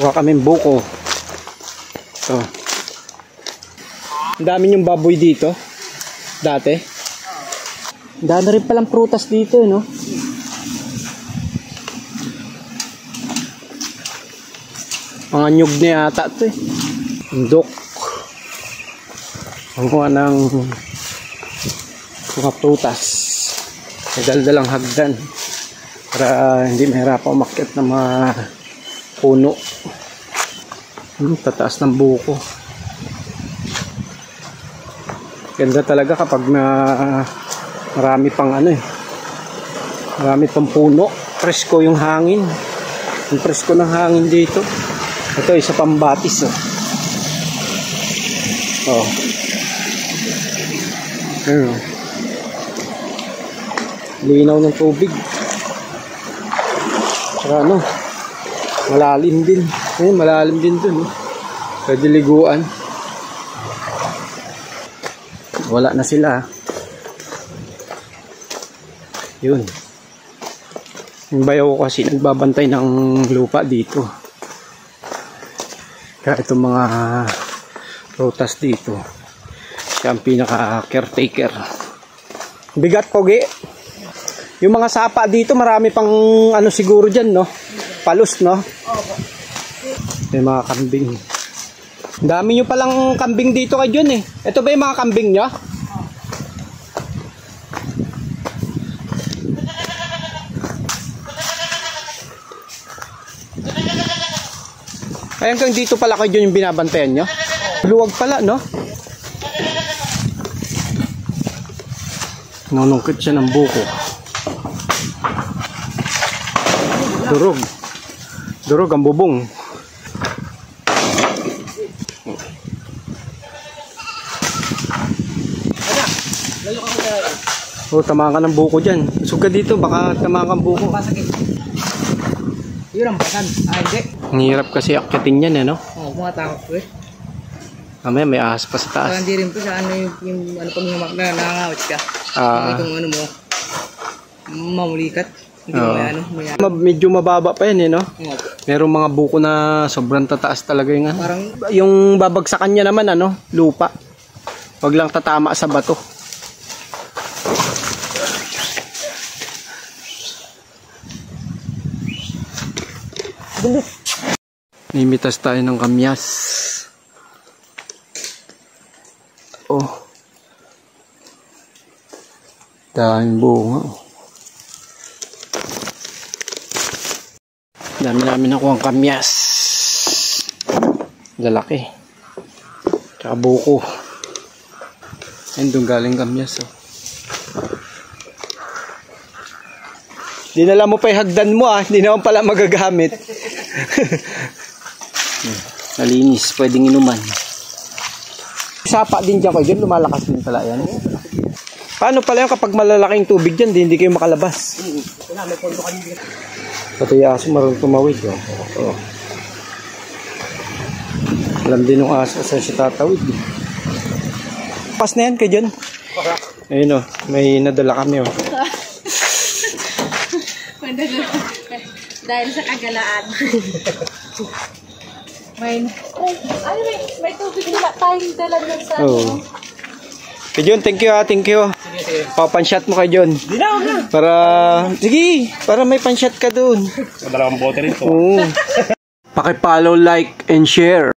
Kuha kaming buko. Ito. Ang dami yung baboy dito. Dati. Ang dami rin palang prutas dito, no? Mga nyug na yata ito eh. Indok. Ang kuha ng mga prutas. Nagdaldalang hagdan. Para hindi mahirapan umakyat ng mga puno. Tataas ng buko. Ganda talaga kapag marami pang ano eh. Marami pang puno. Presko yung hangin. Ang presko ng hangin dito. Ito isa pang batis oh. Oh. Ayun. Linaw ng tubig. Saka ano, malalim din. Ayun, malalim din dun. Pwede liguan. Wala na sila. Yun. Yung bayaw ko kasi nagbabantay ng lupa dito. Kaya itong mga prutas dito, siya ang pinaka-caretaker. Bigat pogi. Yung mga sapa dito, marami pang ano siguro dyan, no? Palos, no? Yung mga kambing. Dami nyo palang kambing dito kay John, eh. Ito ba yung mga kambing nyo? Ay, hanggang dito pala kay John yung binabantayan nyo? Luwag pala, no? Nanungkit siya ng buko. Durog. Durog ang bubong. Oh, tamaan ka ng buko dyan. Usog ka dito, baka tamaan ka ng buko. Yun ang basan. Ah, hindi. Ang hirap kasi akyatin yan, eh, no? Oo, kumatakot ko eh. Mamaya may ahas pa sa taas. Hindi rin po sa ano yung ano pang humak na nakangawit ka. Itong ano mo, mamulikat. Hindi mo may ano. Medyo mababa pa yan, eh, no? Merong mga buko na sobrang tataas talaga yung ano. Parang yung babagsakan niya naman, ano, lupa. Wag lang tatama sa bato. Nimitas tayo ng kamyas. Oh. Daming bunga. Dami namin nakuha ang kamyas. Lalaki. Tsaka buko. Ayun, doon galing kamyas. Oh. Dinala mo pa yung hagdan mo ah. Hindi naman pala magagamit. Nalinis. Pwedeng inuman. Sapa din dyan kayo. Lumalakas din pala yan. Paano pala yung kapag malalaking tubig dyan, hindi kayo makalabas? Pati aso marunong tumawid. Oh. Oh. Alam din ng aso sa siya tatawid. Pas na yan kay John. Ayun o, may nadala kami o. Dahil sa kagalaan. may tubig na tayong dala ng sa ano. Kay John, thank you ha, thank you. Papanshot mo kay John. Para, sige, para may panshot ka doon. Dalawang bote rin to. Paki-follow, like, and share.